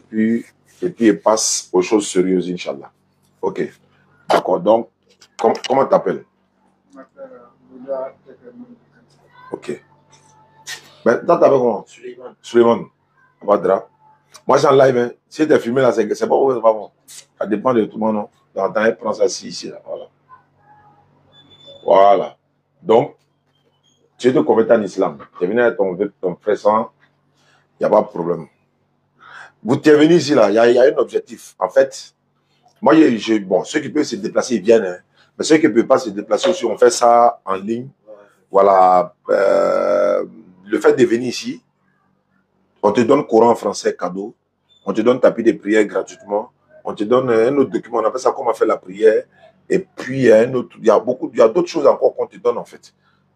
puis il passe aux choses sérieuses, Inch'Allah. Ok. D'accord. Donc, comment t'appelles? Ok. Ben, toi, t'appelles comment? Suleiman. Badra. Moi, j'ai en live. Hein. Si t'es filmé là, c'est pas bon, c'est pas bon. Ça dépend de tout le monde, non? Donc, t'as prends ça ici, là. Voilà. Voilà. Donc, tu te convertis en islam. Tu es venu avec ton frère sang, il n'y a pas de problème. Vous êtes venu ici, là, il y a un objectif. En fait, moi, bon, ceux qui peuvent se déplacer, ils viennent. Hein. Mais ceux qui ne peuvent pas se déplacer aussi, on fait ça en ligne. Voilà. Le fait de venir ici, on te donne Coran en français cadeau. On te donne tapis de prière gratuitement. On te donne un autre document. On appelle ça comment faire la prière. Et puis, il y a d'autres choses encore qu'on te donne, en fait.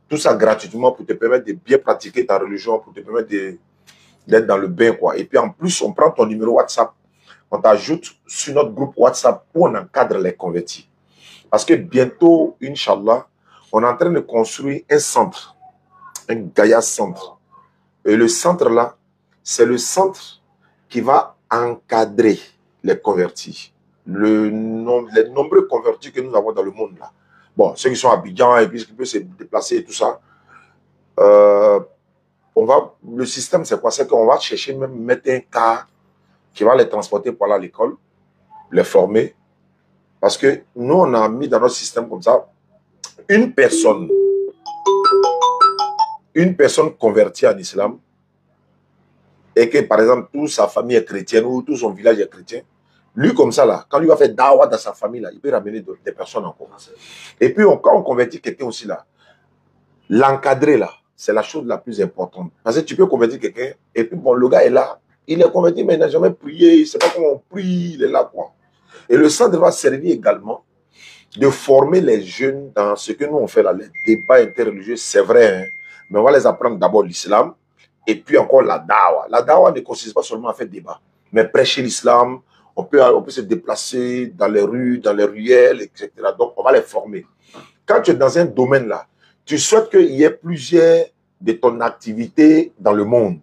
Tout ça gratuitement pour te permettre de bien pratiquer ta religion, pour te permettre d'être dans le bain, quoi. Et puis, en plus, on prend ton numéro WhatsApp. On t'ajoute sur notre groupe WhatsApp où on encadre les convertis. Parce que bientôt, Inch'Allah, on est en train de construire un centre, un Gaïa centre. Et le centre là, c'est le centre qui va encadrer les convertis. Les nombreux convertis que nous avons dans le monde là. Bon, ceux qui sont à Abidjan et puis qui peuvent se déplacer et tout ça. Le système, c'est quoi? C'est qu'on va chercher même mettre un car qui va les transporter pour aller à l'école, les former. Parce que nous, on a mis dans notre système comme ça, une personne convertie en islam, et que, par exemple, toute sa famille est chrétienne ou tout son village est chrétien, lui, comme ça, là, quand lui va faire dawa dans sa famille, là, il peut ramener des personnes encore. Et puis, quand on convertit quelqu'un aussi, là, l'encadrer, là, c'est la chose la plus importante. Parce que tu peux convertir quelqu'un, et puis, bon, le gars est là, il est converti, mais il n'a jamais prié, il ne sait pas comment on prie, il est là, quoi. Et le centre va servir également de former les jeunes dans ce que nous on fait là, les débats interreligieux, c'est vrai, hein, mais on va les apprendre d'abord l'islam, et puis encore la dawa. La dawa ne consiste pas seulement à faire débat, mais prêcher l'islam, on peut se déplacer dans les rues, dans les ruelles, etc. Donc, on va les former. Quand tu es dans un domaine là, tu souhaites qu'il y ait plusieurs de ton activité dans le monde.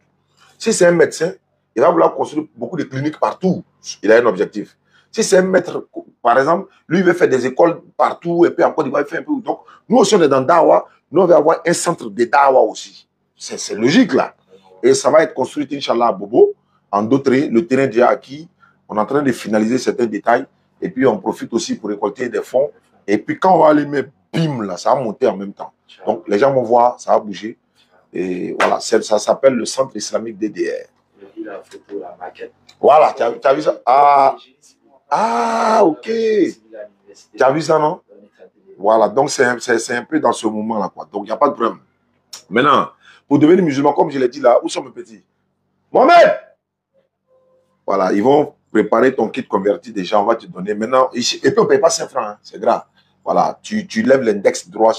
Si c'est un médecin, il va vouloir construire beaucoup de cliniques partout. Il a un objectif. Si c'est un maître, par exemple, lui, il veut faire des écoles partout, et puis encore, il va faire un peu. Donc, nous aussi, on est dans Dawa, nous, on va avoir un centre de Dawa aussi. C'est logique, là. Et ça va être construit, Inch'Allah, à Bobo. En d'autres, le terrain déjà acquis. On est en train de finaliser certains détails. Et puis, on profite aussi pour récolter des fonds. Et puis, quand on va aller mettre bim, là, ça va monter en même temps. Donc, les gens vont voir, ça va bouger. Et voilà, ça s'appelle le Centre islamique DDR. La photo, la maquette. Voilà, tu as vu ça? Ok. Tu as vu ça, non? Voilà, donc c'est un peu dans ce moment-là, quoi. Donc, il n'y a pas de problème. Maintenant, pour devenir musulman, comme je l'ai dit là, où sont mes petits? Mohamed! Voilà, ils vont préparer ton kit converti déjà, on va te donner. Maintenant, ici, et puis on ne paye pas 5 francs, hein, c'est grave. Voilà, tu lèves l'index droit.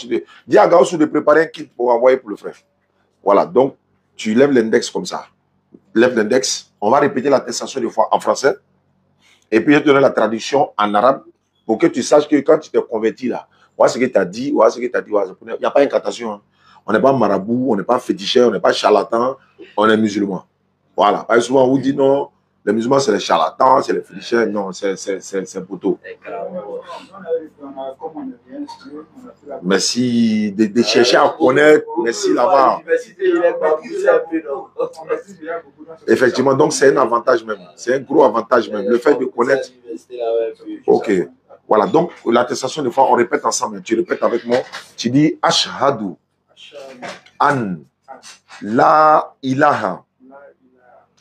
Dis à Gaoussou de préparer un kit pour envoyer pour le frère. Voilà, donc, tu lèves l'index comme ça. Lève l'index. On va répéter l'attestation des fois en français. Et puis, je te donne la traduction en arabe pour que tu saches que quand tu t'es converti là, voilà ce que tu as dit, voilà ce que tu as dit. Il n'y a pas d'incantation. Hein. On n'est pas marabout, on n'est pas féticheur, on n'est pas charlatan, on est musulman. Voilà. Parce que souvent, on vous dit non, les musulmans, c'est les charlatans, c'est les féticheurs. Non, c'est poteau. Merci de chercher à connaître. Merci là-bas. Effectivement, donc c'est un avantage même. C'est un gros avantage même. Le fait de connaître. Ok. Voilà, donc l'attestation, des fois, on répète ensemble. Tu répètes avec moi. Tu dis Ashhadu an la ilaha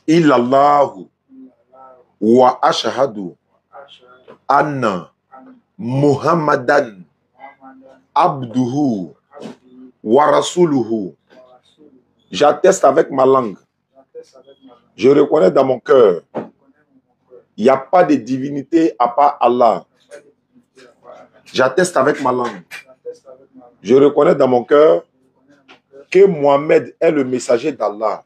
illallahu wa ashhadu anna Muhammadan abduhu wa rasuluhu. J'atteste avec ma langue. Je reconnais dans mon cœur. Il n'y a pas de divinité à part Allah. J'atteste avec ma langue. Je reconnais dans mon cœur que Mohamed est le messager d'Allah.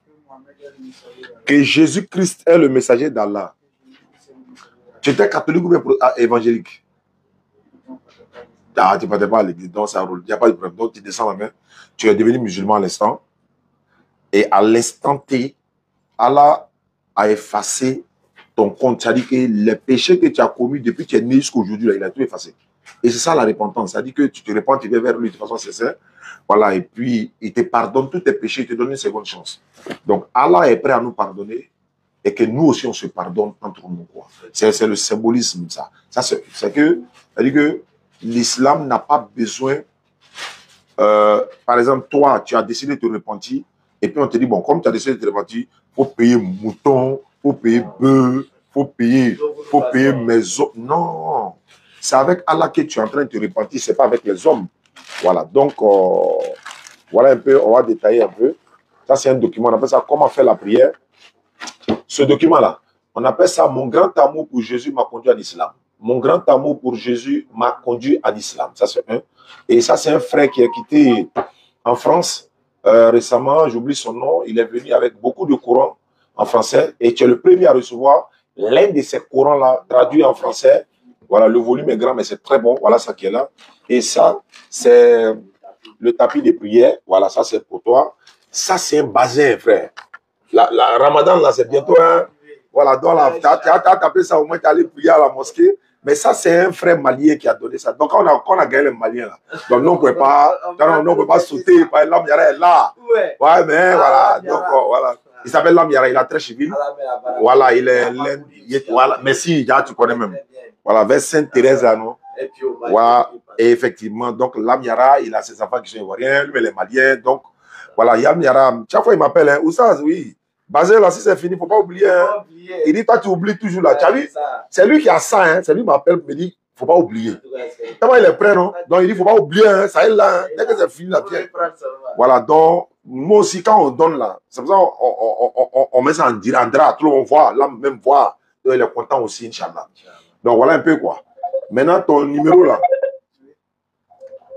Que Jésus-Christ est le messager d'Allah. Tu étais catholique ou bien évangélique? Ah, tu ne partais pas à l'église, donc ça roule. Il n'y a pas de problème. Donc tu descends la main. Tu es devenu musulman à l'instant. Et à l'instant T, Allah a effacé ton compte. C'est-à-dire que les péchés que tu as commis depuis que tu es né jusqu'à aujourd'hui, il a tout effacé. Et c'est ça la repentance. C'est-à-dire que tu te répands, tu viens vers lui de façon sincère. Voilà, et puis il te pardonne tous tes péchés, il te donne une seconde chance. Donc Allah est prêt à nous pardonner et que nous aussi on se pardonne entre nous. C'est le symbolisme, ça. C'est que, c'est-à-dire que l'islam n'a pas besoin, par exemple, toi, tu as décidé de te repentir, et puis on te dit, bon, comme tu as décidé de te repentir, il faut payer mouton, il faut payer bœuf, il faut payer maison. Non, c'est avec Allah que tu es en train de te repentir, ce n'est pas avec les hommes. Voilà, donc, voilà un peu, on va détailler un peu. Ça, c'est un document, on appelle ça « Comment faire la prière ». Ce document-là, on appelle ça « Mon grand amour pour Jésus m'a conduit à l'islam ». Mon grand amour pour Jésus m'a conduit à l'islam. Ça, c'est un. Et ça, c'est un frère qui a quitté en France récemment, j'oublie son nom. Il est venu avec beaucoup de courants en français et tu es le premier à recevoir l'un de ces courants-là traduit en français. Voilà, le volume est grand, mais c'est très bon. Voilà ça qui est là. Et ça, c'est le tapis de prière. Voilà, ça, c'est pour toi. Ça, c'est un bazin, frère. La Ramadan, là, c'est bientôt un. Voilà, donc là, tu as tapé ça, au moins, tu es allé prier à la mosquée. Mais ça, c'est un frère malien qui a donné ça. Donc, quand on a gagné le malien, là, donc nous, on ne peut pas sauter. L'homme Yara est là. Ouais, mais voilà. Donc, voilà. Il s'appelle l'homme Yara, il a très civil. Voilà, il est. Voilà, mais si, tu connais même. Voilà, vers Sainte-Thérèse, là, non? Voilà, et effectivement, donc, l'homme Yara, il a ses enfants qui sont ivoiriens, lui, les maliens. Donc, voilà, Yam Yara, chaque fois, il m'appelle, hein, Oussaz, oui. Basé là, si c'est fini, il ne faut pas oublier. Hein. Il dit, toi, tu oublies toujours là. Tu as vu? C'est lui qui a ça. Hein. C'est lui qui m'appelle, me dit, il ne faut pas oublier. Comment il est prêt, non? Donc, il dit, il ne faut pas oublier. Hein. Ça est là. Hein. Dès que c'est fini, là, tiens. Voilà, donc, moi aussi, quand on donne là, c'est pour ça on met ça en drap. Tout le monde voit, là, même voit. Donc, il est content aussi, Inch'Allah. Donc, voilà un peu quoi. Maintenant, ton numéro là.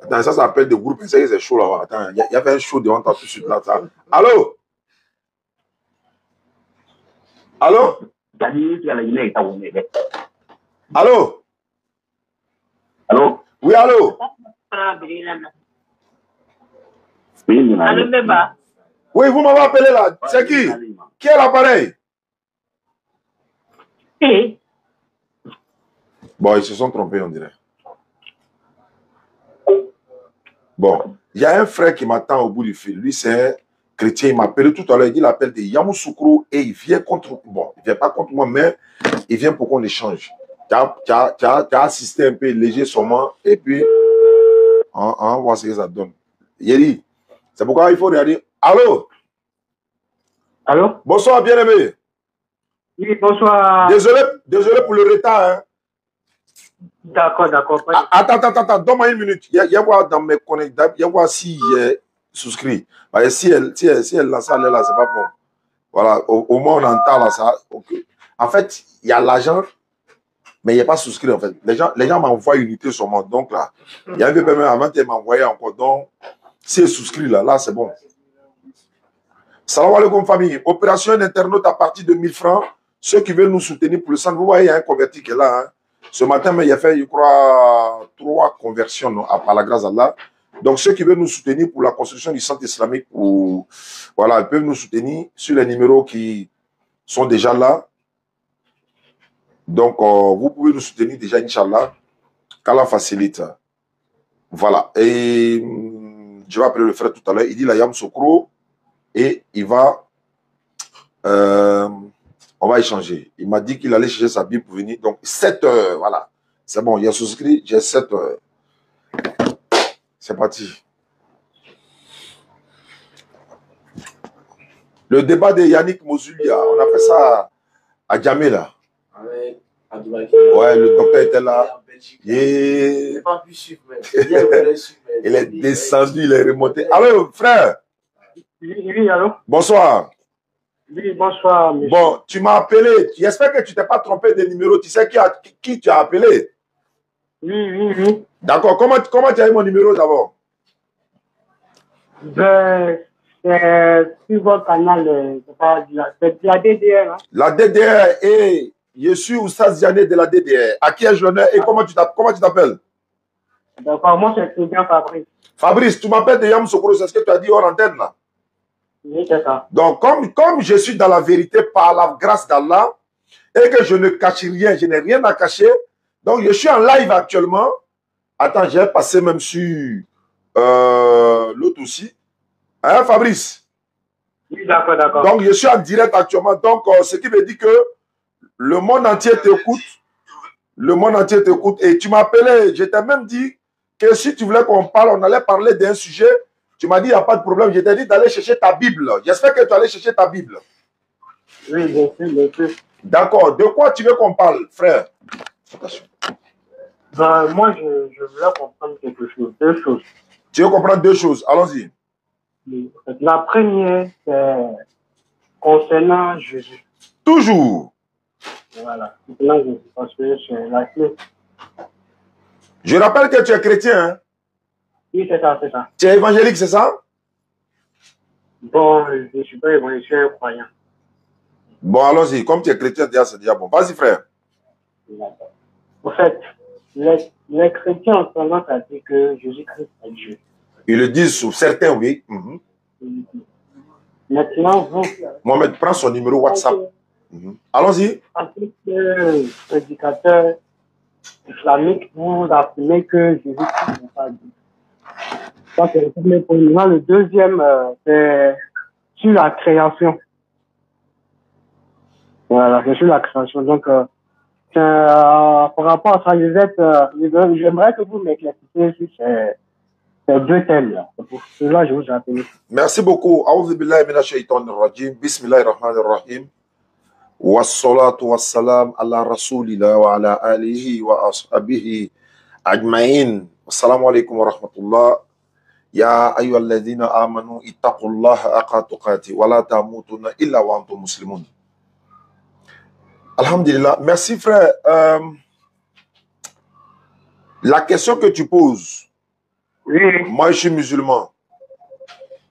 Attends, ça s'appelle des groupes. C'est chaud là. Attends, il y avait un show devant toi tout de suite là. Ça. Allô? Allô? Allô? Allô? Oui, allô? Allô, Beba? Oui, vous m'avez appelé là. C'est qui? Qui est l'appareil? Bon, ils se sont trompés, on dirait. Bon, il y a un frère qui m'attend au bout du fil. Lui, c'est chrétien. Il m'a appelé tout à l'heure. Il dit l'appel de Yamoussoukro et il vient contre. Bon, il ne vient pas contre moi, mais il vient pour qu'on échange. Tu as assisté un peu léger seulement. Et puis, on va voir ce que ça donne. Yeri, c'est pourquoi il faut regarder. Allô? Allô? Bonsoir, bien-aimé. Oui, bonsoir. Désolé pour le retard. Hein. D'accord. Attends, donne-moi une minute. Il y a voir dans mes connectables, il y a voir si j'ai souscrit. Si elle lance ça, là, c'est pas bon. Voilà, au moins on entend là ça. Okay. En fait, il y a l'argent, mais il n'y a pas souscrit en fait. Les gens m'envoient une unité sur mon. Donc là, il y a un peu même avant de m'envoyer encore. Donc, si elle souscrit là, c'est bon. Salam alaikum famille. Opération internaute à partir de 1000 francs. Ceux qui veulent nous soutenir pour le centre, vous voyez, il y a un converti qui est là. Hein. Ce matin, mais il a fait, je crois, 3 conversions non, par la grâce d'Allah. Donc, ceux qui veulent nous soutenir pour la construction du centre islamique, voilà, ils peuvent nous soutenir sur les numéros qui sont déjà là. Donc, vous pouvez nous soutenir déjà, Inch'Allah, qu'Allah facilite. Voilà. Et je vais appeler le frère tout à l'heure. Il dit la Yam Sokro et il va... on va échanger. Il m'a dit qu'il allait chercher sa Bible pour venir. Donc, 7 heures, voilà. C'est bon, il a souscrit, j'ai 7 heures. C'est parti. Le débat de Yannick Mozulia, on a fait ça à Djamé, là. Ouais, le docteur était là. Il est descendu, il est remonté. Allô, frère. Oui, allô? Bonsoir. Oui, bonsoir, monsieur. Bon, tu m'as appelé. J'espère que tu t'es pas trompé de numéro. Tu sais qui tu as appelé? Oui. D'accord. Comment tu as eu mon numéro d'abord? C'est sur votre canal, c'est la DDR. Hein? La DDR, et je suis Oussaz Diané de la DDR. À qui ai-je l'honneur et comment tu t'appelles? D'accord, moi c'est bien Fabrice. Fabrice, tu m'appelles de Yamoussoukro, c'est ce que tu as dit hors antenne là? Oui, c'est ça. Donc, comme je suis dans la vérité par la grâce d'Allah, et que je ne cache rien, je n'ai rien à cacher. Donc, je suis en live actuellement. Attends, j'ai passé même sur l'autre aussi. Hein, Fabrice? Oui, d'accord, d'accord. Donc, je suis en direct actuellement. Donc, ce qui veut dire que le monde entier t'écoute. Le monde entier t'écoute. Et tu m'appelais, je t'ai même dit que si tu voulais qu'on parle, on allait parler d'un sujet. Tu m'as dit, il n'y a pas de problème. Je t'ai dit d'aller chercher ta Bible. J'espère que tu allais chercher ta Bible. Oui, bien sûr. D'accord. De quoi tu veux qu'on parle, frère? Attention. Ben, moi, je voulais comprendre quelque chose, deux choses. Tu veux comprendre deux choses. Allons-y. La première, c'est concernant Jésus. Toujours. Voilà. Concernant Jésus, parce que c'est la clé. Je rappelle que tu es chrétien. Hein? Oui, c'est ça, c'est ça. Tu es évangélique, c'est ça? Bon, je ne suis pas évangélique, je suis un croyant. Bon, allons-y. Comme tu es chrétien, c'est déjà bon. Vas-y, frère. En fait, les chrétiens ont tendance à dire que Jésus-Christ est Dieu. Ils le disent sur certains, oui. Maintenant, vous, Mohamed, prends son numéro WhatsApp. Allons-y. en tant que prédicateur islamique, vous affirmez que Jésus-Christ n'est pas Dieu. Ça, c'est le premier point. Maintenant, le deuxième, c'est sur la création. Voilà, c'est sur la création. Donc, par rapport à ça, j'aimerais que vous m'éclaircissiez sur ces deux thèmes-là. Pour cela, je vous appelle. Merci beaucoup. A'udhu billahi minash shaitanir rajim. Bismillahir rahmanir rahim. Wassalatu wassalam ala rasulillah wa ala alihi wa ashabihi ajma'in. Assalamu alaikum wa rahmatullah. Ya ayyuhalladhina amanu ittaqullaha haqqa tuqati wa la tamutunna illa wa antum muslimun. Alhamdulillah. Merci, frère. La question que tu poses, Oui. moi, je suis musulman.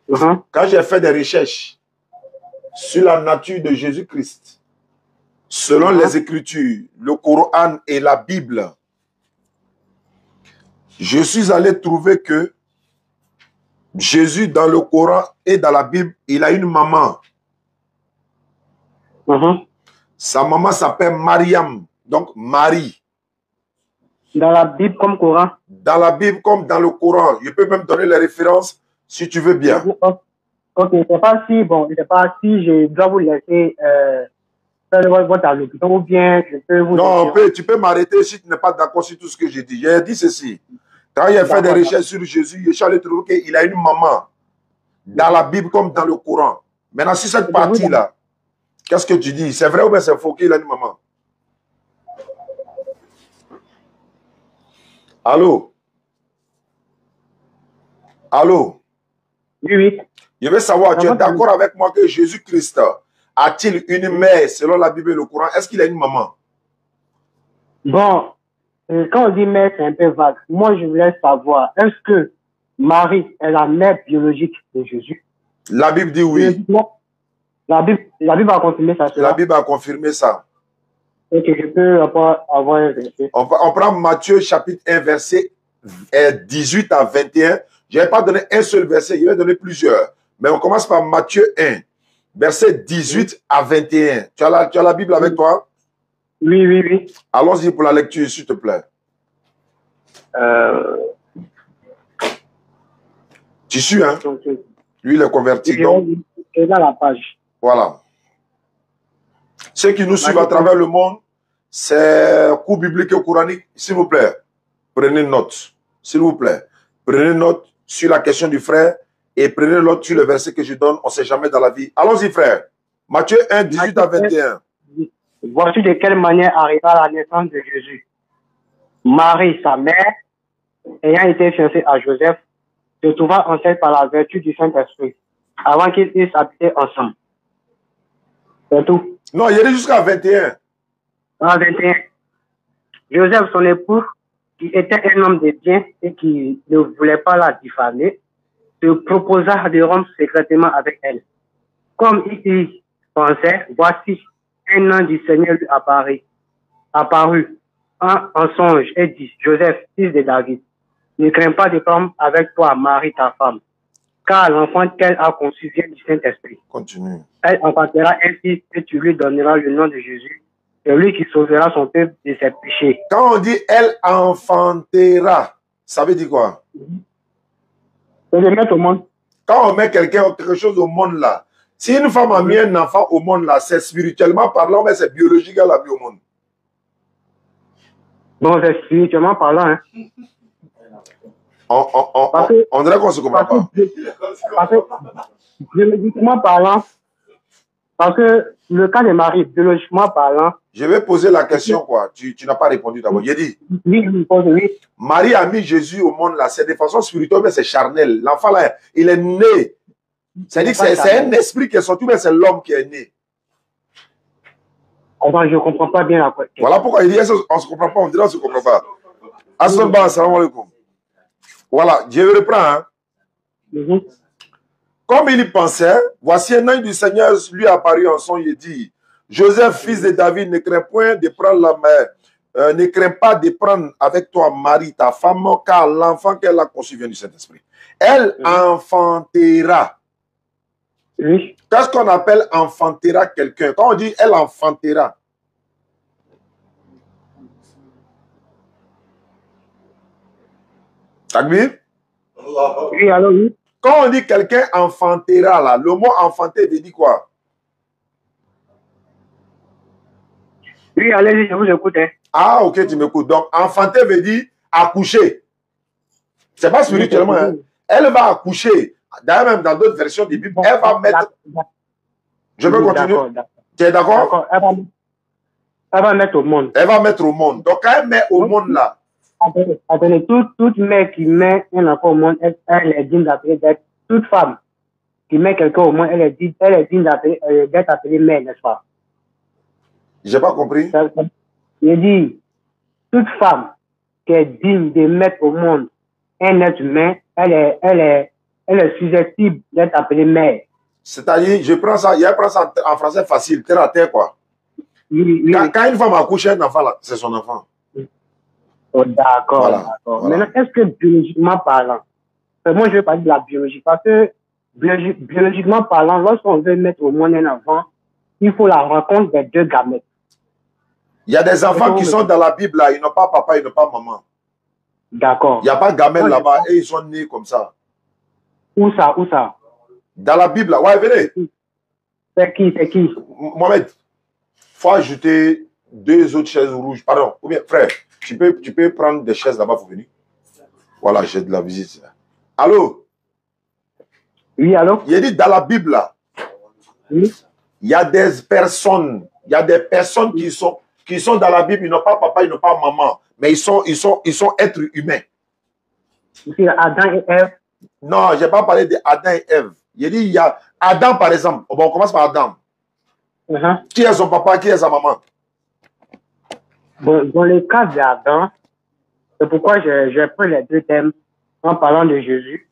Uh-huh. Quand j'ai fait des recherches sur la nature de Jésus-Christ, selon les Écritures, le Coran et la Bible, je suis allé trouver que Jésus, dans le Coran et dans la Bible, il a une maman. Uh-huh. Sa maman s'appelle Mariam, donc Marie. Dans la Bible comme Coran? Dans la Bible comme dans le Coran. Je peux même donner les références si tu veux bien. Ok, c'est pas si, bon, je sais pas si je dois vous laisser faire votre allocution ou bien je peux vous... Non, tu peux m'arrêter si tu n'es pas d'accord sur tout ce que j'ai dit. J'ai dit ceci. Quand il a fait des recherches sur Jésus, je suis allé trouver qu'il a une maman. Dans la Bible comme dans le Coran. Maintenant, si cette partie-là, qu'est-ce que tu dis? C'est vrai ou bien c'est faux qu'il a une maman? Allô? Allô? Oui, oui. Je veux savoir, tu es d'accord avec moi que Jésus-Christ a-t-il une mère selon la Bible et le Coran? Est-ce qu'il a une maman? Bon, quand on dit mère, c'est un peu vague. Moi, je voulais savoir, est-ce que Marie est la mère biologique de Jésus? La Bible dit oui. La Bible a confirmé ça. La Bible a confirmé ça. Ok, je peux avoir un verset. On prend Matthieu chapitre 1, verset 18 à 21. Je ne vais pas donner un seul verset, je vais donner plusieurs. Mais on commence par Matthieu 1, verset 18 à 21. Tu as la Bible avec toi? Oui, oui, oui. Allons-y pour la lecture, s'il te plaît. Tu suis, hein? Lui, il est converti. Donc, c'est dans la page. Voilà. Ceux qui nous suivent à travers le monde, c'est cours biblique et coranique. S'il vous plaît, prenez note. S'il vous plaît, prenez note sur la question du frère et prenez note sur le verset que je donne. On ne sait jamais dans la vie. Allons-y, frère. Matthieu 1, 18 à 21. Voici de quelle manière arriva la naissance de Jésus. Marie, sa mère, ayant été fiancée à Joseph, se trouva enceinte par la vertu du Saint-Esprit, avant qu'ils eussent habité ensemble. C'est tout. Non, il y a jusqu'à 21. Ah, 21. Joseph, son époux, qui était un homme de bien et qui ne voulait pas la diffamer, se proposa de rompre secrètement avec elle. Comme il y pensait, voici, un ange du Seigneur lui apparut en songe et dit, Joseph, fils de David, ne crains pas de prendre avec toi Marie, ta femme, car l'enfant qu'elle a conçu vient du Saint-Esprit. Continue. Elle enfantera un fils et tu lui donneras le nom de Jésus. C'est lui qui sauvera son peuple de ses péchés. Quand on dit elle enfantera, ça veut dire quoi? C'est de mettre au monde. Quand on met quelque chose au monde là, si une femme a mis un enfant au monde là, c'est spirituellement parlant, mais c'est biologique, elle l'a mis au monde. Bon, c'est spirituellement parlant. Hein. On dirait qu'on ne se comprend pas. Parce que, biologiquement parlant, parce que le cas de Marie, biologiquement parlant. Je vais poser la question, quoi. Tu n'as pas répondu d'abord. J'ai dit. Oui. Marie a mis Jésus au monde là. C'est de façon spirituelle, mais c'est charnel. L'enfant là, il est né. C'est-à-dire que c'est un esprit qui est sorti, mais c'est l'homme qui est né. Enfin, je ne comprends pas bien la question. Voilà pourquoi il dit on ne se comprend pas, on dirait on ne se comprend pas. Assalamu alaikum. Voilà, je reprends. Hein. Comme il y pensait, voici un ange du Seigneur lui apparu en son et dit, Joseph, fils de David, ne crains point de prendre la mère, ne crains pas de prendre avec toi Marie, ta femme, car l'enfant qu'elle a conçu vient du Saint-Esprit. Elle enfantera. Oui. Qu'est-ce qu'on appelle enfantera quelqu'un? Quand on dit elle enfantera. Takbir? Oui, alors oui. Quand on dit quelqu'un enfantera, là, le mot enfanter veut dire quoi? Oui, allez-y, je vous écoute. Hein. Ah, ok, tu m'écoutes. Donc, enfanter veut dire accoucher. C'est pas spirituellement. Hein. Elle va accoucher. D'ailleurs, même dans d'autres versions des Bibles, elle va mettre... Je peux continuer? Tu es d'accord? Elle va mettre au monde. Elle va mettre au monde. Donc, quand elle met au monde, là... Attendez, toute mère qui met un enfant au monde, elle est digne d'appeler d'être... Toute femme qui met quelqu'un au monde, elle est digne d'être appelée mère, n'est-ce pas? J'ai pas compris. Il dit, toute femme qui est digne de mettre au monde un être humain, elle est susceptible d'être appelée mère. C'est-à-dire, je prends ça en français facile, terre à terre, quoi. Oui. Quand une femme accouche un enfant, là, c'est son enfant. Oh, d'accord, voilà, d'accord. Voilà. Maintenant, est-ce que biologiquement parlant, moi je vais parler de la biologie, parce que biologiquement parlant, lorsqu'on veut mettre au monde un enfant, il faut la rencontre des deux gamètes. Il y a des enfants qui sont dans la Bible, là, ils n'ont pas papa, ils n'ont pas maman. D'accord. Il n'y a pas de gamelle là-bas et ils sont nés comme ça. Où ça? Dans la Bible, là. Ouais, venez. C'est qui? Mohamed, faut ajouter 2 autres chaises rouges. Pardon. Ou bien, frère, tu peux prendre des chaises là-bas pour venir. Voilà, j'ai de la visite. Allô? Oui, allô? Il a dit dans la Bible, là. Oui. Il y a des personnes qui sont dans la Bible, ils n'ont pas papa, ils n'ont pas maman, mais ils sont êtres humains. C'est Adam et Ève. Non, je n'ai pas parlé d'Adam et Ève. Il dit, il y a Adam, par exemple. Bon, on commence par Adam. Qui est son papa, qui est sa maman? Bon, dans le cas d'Adam, c'est pourquoi j'ai pris les deux thèmes en parlant de Jésus,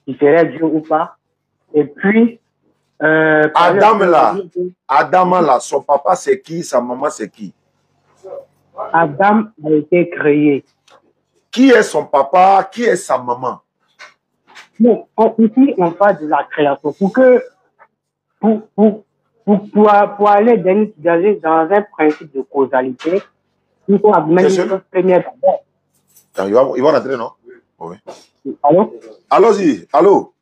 qui serait Dieu ou pas. Et puis, Adam là, son papa c'est qui, sa maman c'est qui? Adam a été créé. Qui est son papa, qui est sa maman? Non, ici on parle de la création. Pour aller dans un principe de causalité, il faut admettre une première d'abord. Ils vont rentrer, non? Oui. Allô? Allons-y, allô?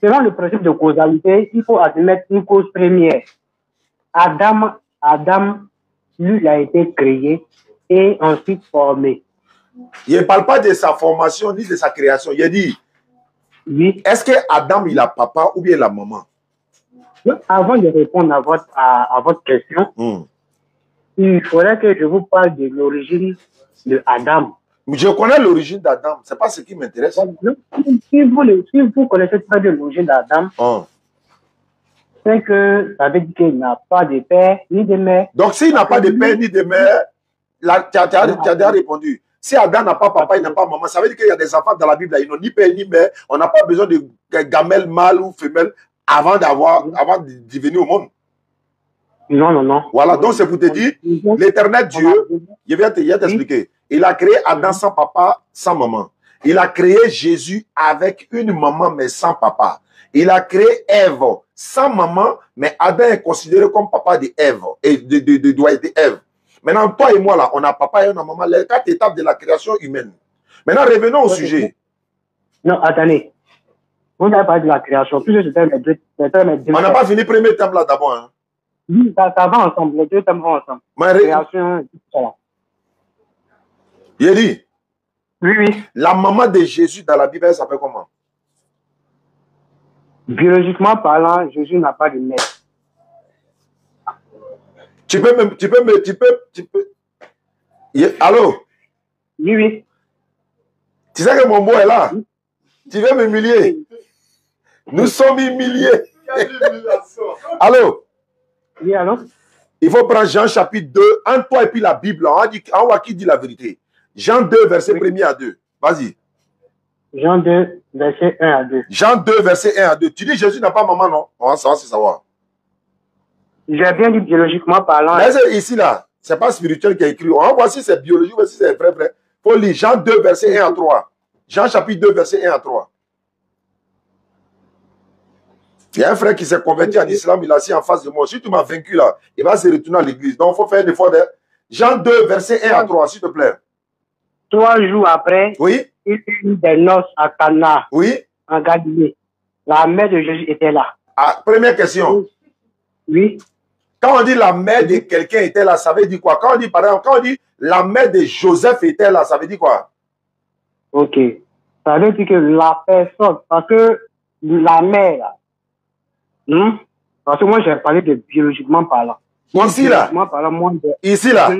Selon le principe de causalité, il faut admettre une cause première. Adam, lui, il a été créé et ensuite formé. Il ne parle pas de sa formation ni de sa création. Il a dit, oui. Est-ce que Adam, il a papa ou bien la maman? Avant de répondre à votre question, il faudrait que je vous parle de l'origine de Adam. Je connais l'origine d'Adam, ce n'est pas ce qui m'intéresse. Si vous connaissez très bien l'origine d'Adam, c'est que ça veut dire qu'il n'a pas de père ni de mère. Donc s'il n'a pas de père ni de mère, tu as déjà répondu. Si Adam n'a pas papa, il n'a pas maman, ça veut dire qu'il y a des enfants dans la Bible, ils n'ont ni père ni mère. On n'a pas besoin de gamelle mâle ou femelle avant de venir au monde. Non. Voilà, donc c'est pour te dire, l'éternel Dieu, je viens t'expliquer. Il a créé Adam sans papa, sans maman. Il a créé Jésus avec une maman mais sans papa. Il a créé Ève sans maman, mais Adam est considéré comme papa d'Ève, et de Ève. Maintenant, toi et moi, là, on a papa et on a maman, les 4 étapes de la création humaine. Maintenant, revenons au sujet. Non, attendez. Vous n'avez pas dit la création. Plus c'était mes deux. On n'a pas fini le premier thème là d'abord. Hein. Oui, ça va ensemble. Les deux thèmes vont ensemble. La création, voilà. Il dit. Oui, oui. La maman de Jésus dans la Bible, elle s'appelle comment? Biologiquement parlant, Jésus n'a pas de mère. Tu peux. Allô? Oui, oui. Tu sais que mon mot est là? Oui. Tu veux m'humilier? Nous sommes humiliés. Allô? Oui, allô? Il faut prendre Jean chapitre 2, entre toi et puis la Bible. On voit qui dit la vérité. Jean 2, verset 1er à 2. Vas-y. Jean 2, verset 1 à 2. Jean 2, verset 1 à 2. Tu dis Jésus n'a pas maman, non? On va savoir. J'ai bien dit biologiquement parlant. Mais ici, là, c'est pas spirituel qui a écrit. On va voir si c'est biologique ou si c'est vrai. Il faut lire Jean 2, verset 1 à 3. Jean chapitre 2, verset 1 à 3. Il y a un frère qui s'est converti en islam, il est assis en face de moi. Si tu m'as vaincu là, il va se retourner à l'église. Donc il faut faire un effort. Jean 2, verset 1 à 3, s'il te plaît. 3 jours après, oui, il eut des noces à Cana, oui, en Galilée. La mère de Jésus était là. Ah, première question. Oui. Quand on dit la mère de quelqu'un était là, ça veut dire quoi? Quand on dit, par exemple, quand on dit la mère de Joseph était là, ça veut dire quoi? Ok. Ça veut dire que la personne, parce que la mère, là, parce que moi j'ai parlé de biologiquement parlant. Moi, ici là, ici là,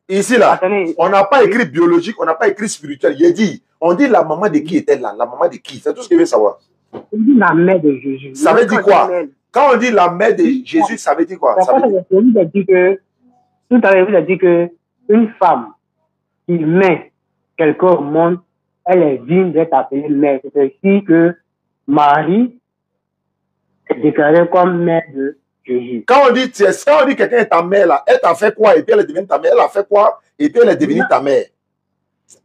ici là, attendez, on n'a pas écrit biologique, on n'a pas écrit spirituel. Il dit, on dit la maman de qui était là, la maman de qui? C'est tout ce que je veux savoir. On dit la mère de Jésus. Ça veut dire quoi? Quand on dit la mère de Jésus, ça veut dire quoi? Ça veut dire... Tout à l'heure, vous avez dit que une femme qui met quelqu'un au monde, elle est digne d'être appelée mère. C'est ainsi que Marie est déclarée comme mère de Jésus. Quand on dit quelqu'un est ta mère là, elle t'a fait quoi et puis elle est devenue ta mère? Elle a fait quoi et puis elle est devenue ta mère?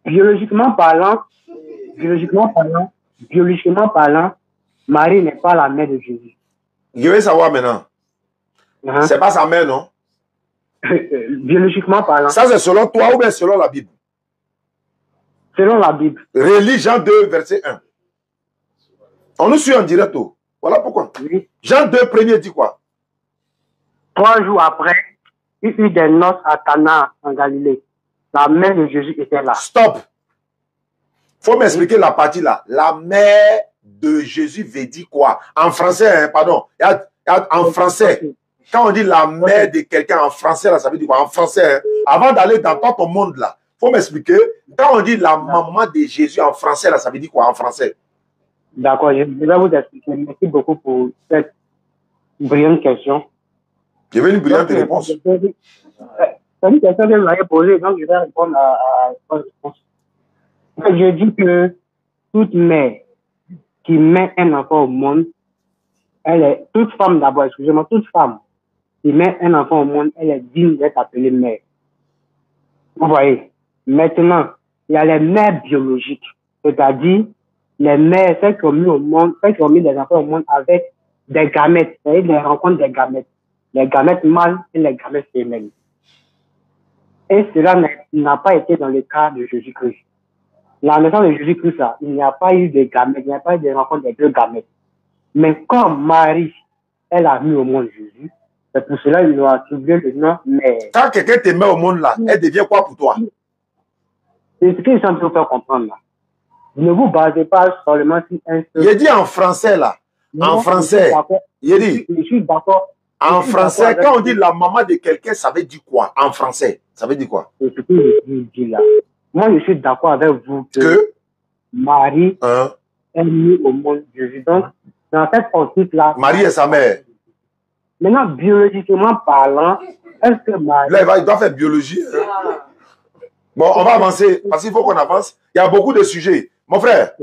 Biologiquement parlant, Marie n'est pas la mère de Jésus. Je veux savoir maintenant. C'est pas sa mère, non? Biologiquement parlant. Ça, c'est selon toi ou bien selon la Bible? Selon la Bible. Relis Jean 2, verset 1. On nous suit en direct. Voilà pourquoi. Oui. Jean 2, premier dit quoi? 3 jours après, il eut des noces à Cana, en Galilée. La mère de Jésus était là. Stop. Faut m'expliquer la partie là. La mère de Jésus veut dire quoi? En français, hein, pardon. En français. Quand on dit la mère de quelqu'un en français, là, ça veut dire quoi? En français, hein? Avant d'aller dans ton monde là, faut m'expliquer. Quand on dit la maman de Jésus en français, là, ça veut dire quoi en français? D'accord, je vais vous expliquer. Merci beaucoup pour cette brillante question. Je veux une brillante réponse. C'est une question que vous m'avez posée, donc je vais répondre à votre réponse. Je dis que toute mère qui met un enfant au monde, elle est, toute femme d'abord, excusez-moi, toute femme qui met un enfant au monde, elle est digne d'être appelée mère. Vous voyez? Maintenant, il y a les mères biologiques, c'est-à-dire les mères, celles qui ont mis au monde, celles qui ont mis des enfants au monde avec des gamètes, c'est-à-dire les rencontres des gamètes, les gamètes mâles et les gamètes femelles. Et cela n'a pas été dans le cas de Jésus-Christ. La naissance de Jésus-Christ, il n'y a pas eu de gamètes, il n'y a pas eu de rencontre des deux gamètes. Mais comme Marie, elle a mis au monde Jésus, c'est pour cela qu'ils lui ont attribué le nom mère. Quand quelqu'un te met au monde là, elle devient quoi pour toi? C'est ce qu'ils sont en train de faire comprendre là. Ne vous basez pas seulement sur un seul. Il dit en français là. En français. Il dit. Je suis d'accord. En français, quand on dit la maman de quelqu'un, ça veut dire quoi? En français, ça veut dire quoi? C'est ce que je dis là. Moi, je suis d'accord avec vous que Marie est mise au monde Jésus. Donc, dans cette optique-là. Marie est sa mère. Maintenant, biologiquement parlant, est-ce que Marie. Là, il doit faire biologie. Hein? Bon, on va avancer parce qu'il faut qu'on avance. Il y a beaucoup de sujets. Mon frère.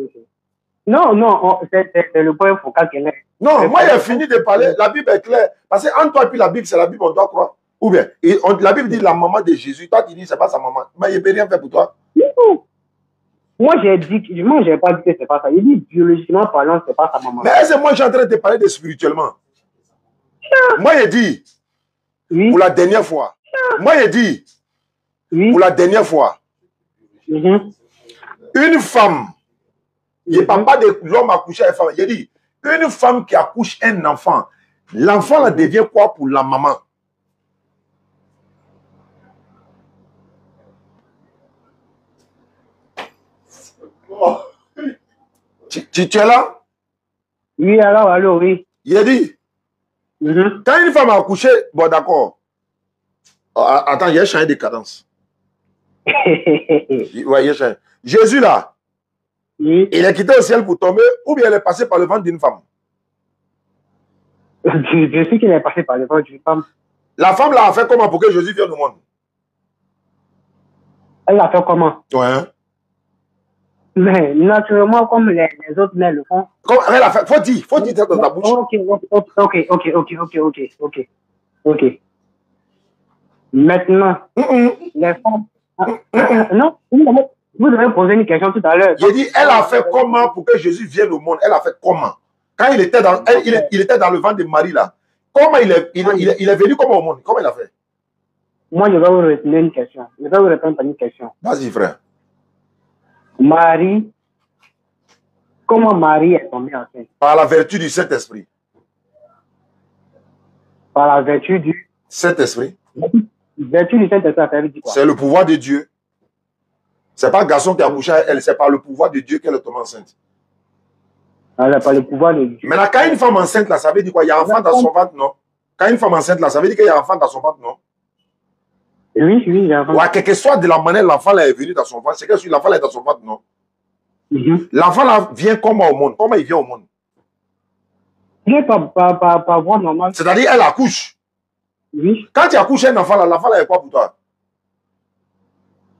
Non, c'est le point focal qu'elle est. Non, moi, j'ai fini de parler. La Bible est claire. Parce que entre toi et puis la Bible, c'est la Bible, on doit croire. Ou bien, la Bible dit la maman de Jésus. Toi, tu dis, c'est pas sa maman. Mais il ne peut rien faire pour toi. Moi, j'ai pas dit que c'est pas ça. Il dit biologiquement parlant, c'est pas sa maman. Mais est-ce que moi, je suis en train de te parler de spirituellement? Moi, il dit, Oui. pour la dernière fois. Moi, il dit, Oui. pour la dernière fois. Mhm. Une femme, il ne parle pas de l'homme accouché à une femme. Il dit, une femme qui accouche un enfant, l'enfant là devient quoi pour la maman? Tu es là? Oui, alors, oui. Il a dit, quand une femme a accouché, bon d'accord. Attends, il a changé de cadence. Ouais, il a changé. Jésus là, Oui. il est quitté au ciel pour tomber ou bien il est passé par le ventre d'une femme? Je sais qu'il est passé par le ventre d'une femme. La femme là a fait comment pour que Jésus vienne au monde? Elle a fait comment? Ouais. Mais naturellement, comme les autres mères le font. Comment elle a fait? Faut dire ça dans ta bouche. Ok. Maintenant, les femmes... Non, vous devez poser une question tout à l'heure. J'ai dit, elle a fait comment pour que Jésus vienne au monde? Elle a fait comment? Quand il était dans, il était dans le ventre de Marie là, comment il est venu comment au monde? Comment il a fait? Moi, je vais vous retenir une question. Je vais vous répondre à une question. Vas-y, frère. Marie, comment Marie est tombée enceinte? Par la vertu du Saint-Esprit. Par la vertu du Saint-Esprit. Vertu du Saint-Esprit, ça veut dire quoi? C'est le pouvoir de Dieu. C'est pas le garçon qui a accouché à elle, c'est par le pouvoir de Dieu qu'elle est tombée enceinte. Alors, par le pouvoir de Dieu. Maintenant, quand une femme enceinte là, ça veut dire quoi? Il y a un enfant dans son ventre, non? Quand une femme enceinte là, ça veut dire qu'il y a un enfant dans son ventre, non? Oui, il y a un enfant. Ouais, quelle que soit de la manière l'enfant là est venu dans son ventre, c'est que l'enfant là est dans son ventre, non? L'enfant là vient comment au monde? Comment il vient au monde? Il vient par voie normale. C'est-à-dire, elle accouche. Oui. Quand tu accouches un enfant là est quoi pour toi?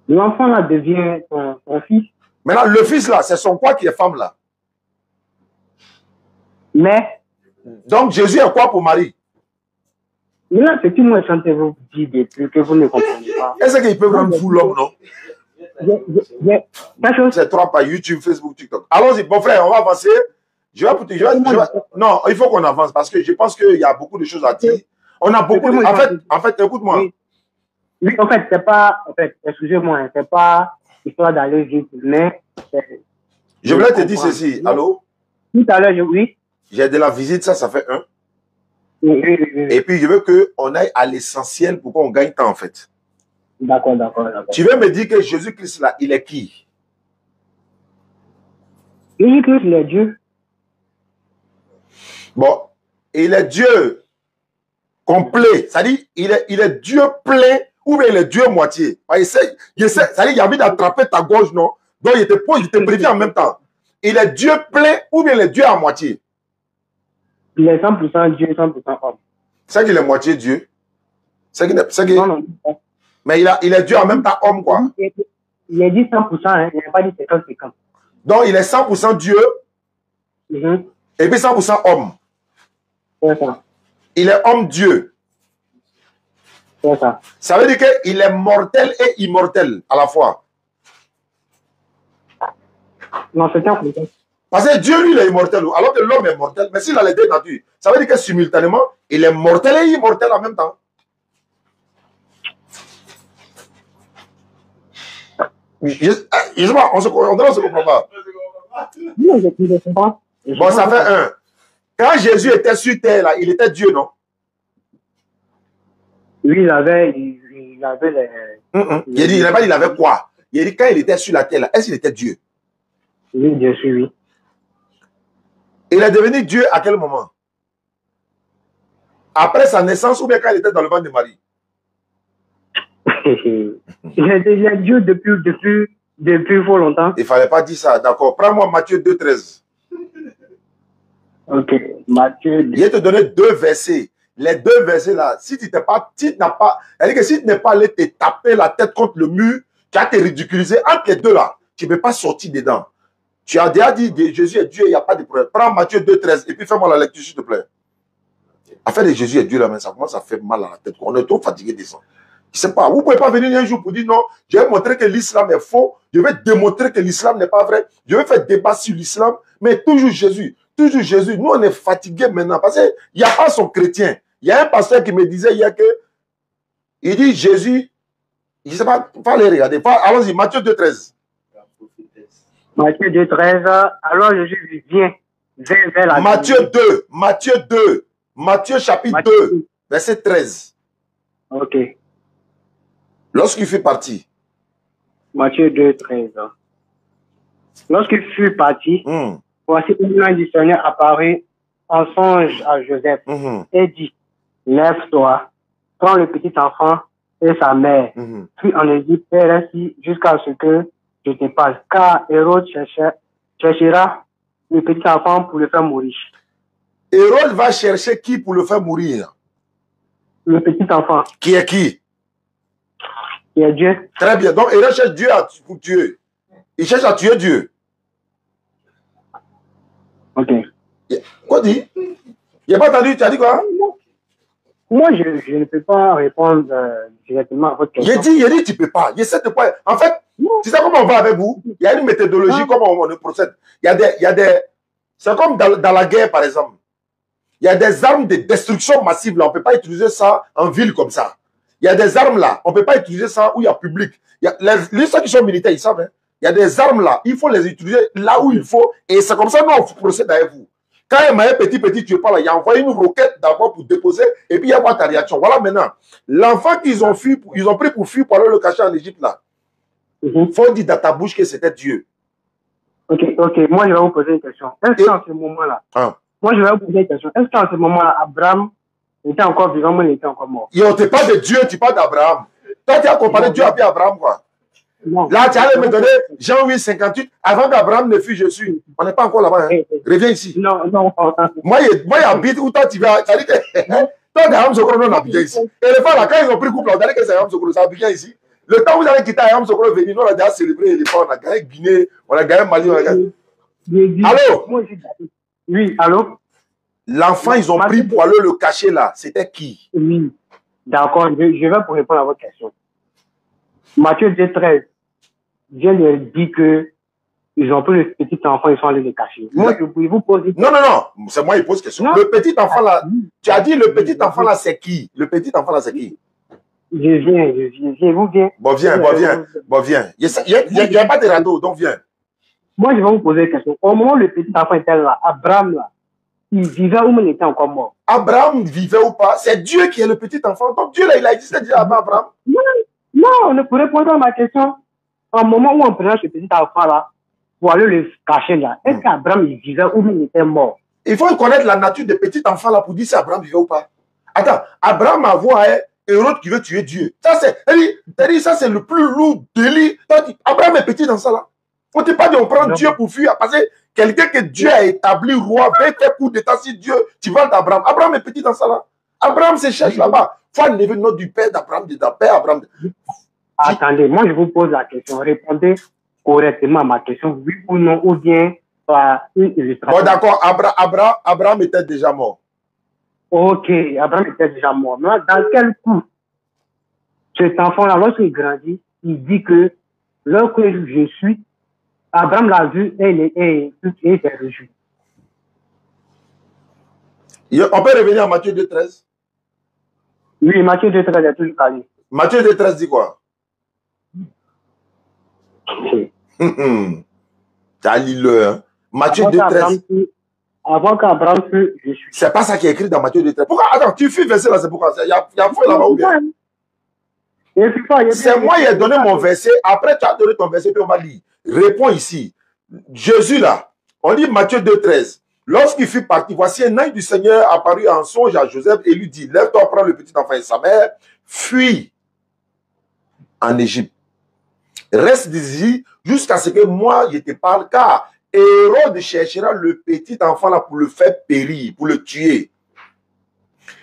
L'enfant là devient ton fils. Maintenant, le fils là, c'est son quoi qui est femme là? Mais. Donc, Jésus est quoi pour Marie? Là, c'est que moi, je vous dis des trucs que vous ne comprenez pas. Est-ce qu'il peut rendre fou l'homme, non? C'est trois par YouTube, Facebook, TikTok. Allons-y, bon frère, on va avancer. Non, il faut qu'on avance parce que je pense qu'il y a beaucoup de choses à dire. On a beaucoup de... En fait, écoute-moi. Oui, en fait, c'est pas... En fait, excusez-moi, c'est pas histoire d'aller vite, mais... Je voulais te dire ceci. Allô? Tout à l'heure, oui. J'ai de la visite, ça fait un. Oui. Et puis, je veux qu'on aille à l'essentiel pour qu'on gagne temps, en fait. D'accord. Tu veux me dire que Jésus-Christ, là, il est qui? Jésus-Christ, il est Dieu. Bon, il est Dieu complet. C'est-à-dire, il est Dieu plein ou bien il est Dieu moitié. C'est-à-dire, il a envie d'attraper ta gorge, non? Donc, il te prévient en même temps. Il est Dieu plein ou bien il est Dieu à moitié? Il est 100% Dieu, 100% homme. C'est qu'il est moitié Dieu. Non. Mais il est Dieu en même temps homme, quoi. Il a dit 100%, hein, il n'a pas dit 50-50. Donc, il est 100% Dieu et puis 100% homme. C'est ça. Il est homme-Dieu. C'est ça. Ça veut dire qu'il est mortel et immortel à la fois. Non, c'est un problème. Parce que Dieu, lui, il est immortel, alors que l'homme est mortel. Mais s'il a les deux natures, ça veut dire que simultanément, il est mortel et immortel en même temps. Je sais pas, on ne se comprend pas. Bon, ça fait un. Quand Jésus était sur terre, là, il était Dieu, non? Oui, il avait les... Il avait quoi? Il a dit quand il était sur la terre, est-ce qu'il était Dieu? Oui, bien sûr, oui. Il est devenu Dieu à quel moment? Après sa naissance ou bien quand il était dans le ventre de Marie? Il est déjà Dieu depuis fort longtemps. Il ne fallait pas dire ça, d'accord. Prends-moi Matthieu 2,13. Ok, Matthieu 2. Je vais te donner deux versets. Les deux versets là, si tu n'es pas, c'est-à-dire que si tu n'es pas allé te taper la tête contre le mur, tu as te ridiculisé entre les deux là, tu ne peux pas sortir dedans. Tu as déjà dit que Jésus est Dieu, il n'y a pas de problème. Prends Matthieu 2,13 et puis fais-moi la lecture, s'il te plaît. Affaire de Jésus est Dieu là, mais ça commence à faire mal à la tête. On est trop fatigué de ça. Je sais pas, vous ne pouvez pas venir un jour pour dire non, je vais montrer que l'islam est faux, je vais démontrer que l'islam n'est pas vrai, je vais faire débat sur l'islam, mais toujours Jésus, toujours Jésus. Nous, on est fatigués maintenant parce qu'il n'y a pas son chrétien, Il y a un pasteur qui me disait hier que, il dit Jésus, je ne sais pas, il faut aller regarder. Allons-y, Matthieu 2,13. Matthieu 2,13. Alors Jésus vient vers la Matthieu 2, Matthieu chapitre 2, verset 13. Ok. Lorsqu'il fait partie. Matthieu 2,13. Lorsqu'il fut parti, voici une main du Seigneur apparut en songe à Joseph et dit, lève-toi, prends le petit enfant et sa mère, puis en Égypte et reste jusqu'à ce que je te parle, car Hérode cherchera le petit enfant pour le faire mourir. Hérode va chercher qui pour le faire mourir? Le petit enfant. Qui est qui? Qui est Dieu. Très bien. Donc Hérode cherche Dieu pour tuer. Il cherche à tuer Dieu. Ok. Quoi dit? Il n'a pas entendu, tu as dit quoi? Moi, je ne peux pas répondre directement à votre question. Il dit, tu ne peux pas. En fait, tu sais comment on va avec vous? Il y a une méthodologie, comment on procède. C'est comme dans la guerre, par exemple. Il y a des armes de destruction massive, là. On ne peut pas utiliser ça en ville comme ça. Il y a des armes là, on ne peut pas utiliser ça où il y a public. Les gens qui sont militaires, ils savent. Hein? Il y a des armes là, il faut les utiliser là où il faut. Et c'est comme ça que nous, on procède avec vous. Quand il m'a petit, tu es pas là, il a envoyé une roquette d'abord pour déposer, et puis il y a quoi ta réaction. Voilà maintenant. L'enfant qu'ils ont pris pour fuir pour aller le cacher en Égypte là. Il faut dire dans ta bouche que c'était Dieu. Ok. Moi, je vais vous poser une question. Est-ce qu'en ce moment-là, moi, je vais vous poser une question. Est-ce qu'en ce moment-là, Abraham était encore vivant ou il était encore mort? Yo, tu parles de Dieu, tu parles d'Abraham. Toi, tu as comparé Dieu avec Abraham, quoi. Non. Là, tu allais me donner Jean 8, 58. Avant qu'Abraham ne fût, je suis. On n'est pas encore là-bas. Hein. Reviens ici. Non. Moi, j'habite où toi, tu vas. Ça dit que. Toi, Abraham Sokoro, on habite ici. Et les femmes, là, quand ils ont pris couple, on a dit que c'est Abraham Sokoro, ça habite ici. Le temps où vous allez quitter Abraham Sokoro venir, nous, on a déjà célébré les femmes. On a gagné Guinée, on a gagné Mali, on a gagné. Allô? Oui, allô? L'enfant, ils ont pris pour aller le cacher là. C'était qui? Oui. D'accord, je vais pour répondre à votre question. Matthieu 2,13. Dieu leur dit que ils ont pris le petit enfant, ils sont allés le cacher. Moi, je peux vous poser. Non. C'est moi qui pose question. Le petit enfant là, tu as dit le petit enfant là, c'est qui? Le petit enfant là, c'est qui? Je viens, vous viens. Bon, viens. Il n'y a pas de radeau, donc viens. Moi, je vais vous poser une question. Au moment où le petit enfant était là, Abraham là, il vivait ou il était encore mort? Abraham vivait ou pas? C'est Dieu qui est le petit enfant. Donc Dieu là, il a existé déjà avant Abraham. Non, pour répondre à ma question, au moment où on prenait ce petit enfant là, pour aller le cacher là, est-ce qu'Abraham il vivait ou il était mort? Il faut connaître la nature des petits enfants là pour dire si Abraham vivait ou pas. Attends, Abraham a voir Hérode qui veut tuer Dieu. Ça c'est le plus lourd délit. Abraham est petit dans ça là. On ne pas dit on prend Dieu pour fuir. Parce que quelqu'un que Dieu a établi roi, avec tes coups d'état si Dieu, tu vas d'Abraham. Abraham est petit dans ça là. Abraham se cherche là-bas. Il faut enlever le nom du père d'Abraham, de père Abraham. Attendez, moi je vous pose la question. Répondez correctement à ma question, oui ou non, ou bien par une illustration. Bon d'accord, Abraham était déjà mort. Ok, Abraham était déjà mort. Mais dans quel coup cet enfant-là, lorsqu'il grandit, il dit que lorsque je suis, Abraham l'a vu et il s'est réjoui. On peut revenir à Matthieu 2,13? Oui, Matthieu 2,13 est toujours calé. Matthieu 2,13 dit quoi? T'as lu le, hein? Matthieu 2,13. Avant qu'Abraham fût, je suis. C'est pas ça qui est écrit dans Matthieu 2,13. Pourquoi? Attends, tu fuis verset là, c'est pourquoi? Il y a foi là-bas ou bien? C'est moi qui ai donné mon verset. Après, tu as donné ton verset, puis on va lire. Réponds ici. Jésus là, on dit Matthieu 2,13. Lorsqu'il fut parti, voici un ange du Seigneur apparu en songe à Joseph et lui dit, lève-toi, prends le petit enfant et sa mère, fuis en Égypte. Reste ici jusqu'à ce que moi je te parle, car Hérode cherchera le petit enfant là pour le faire périr, pour le tuer.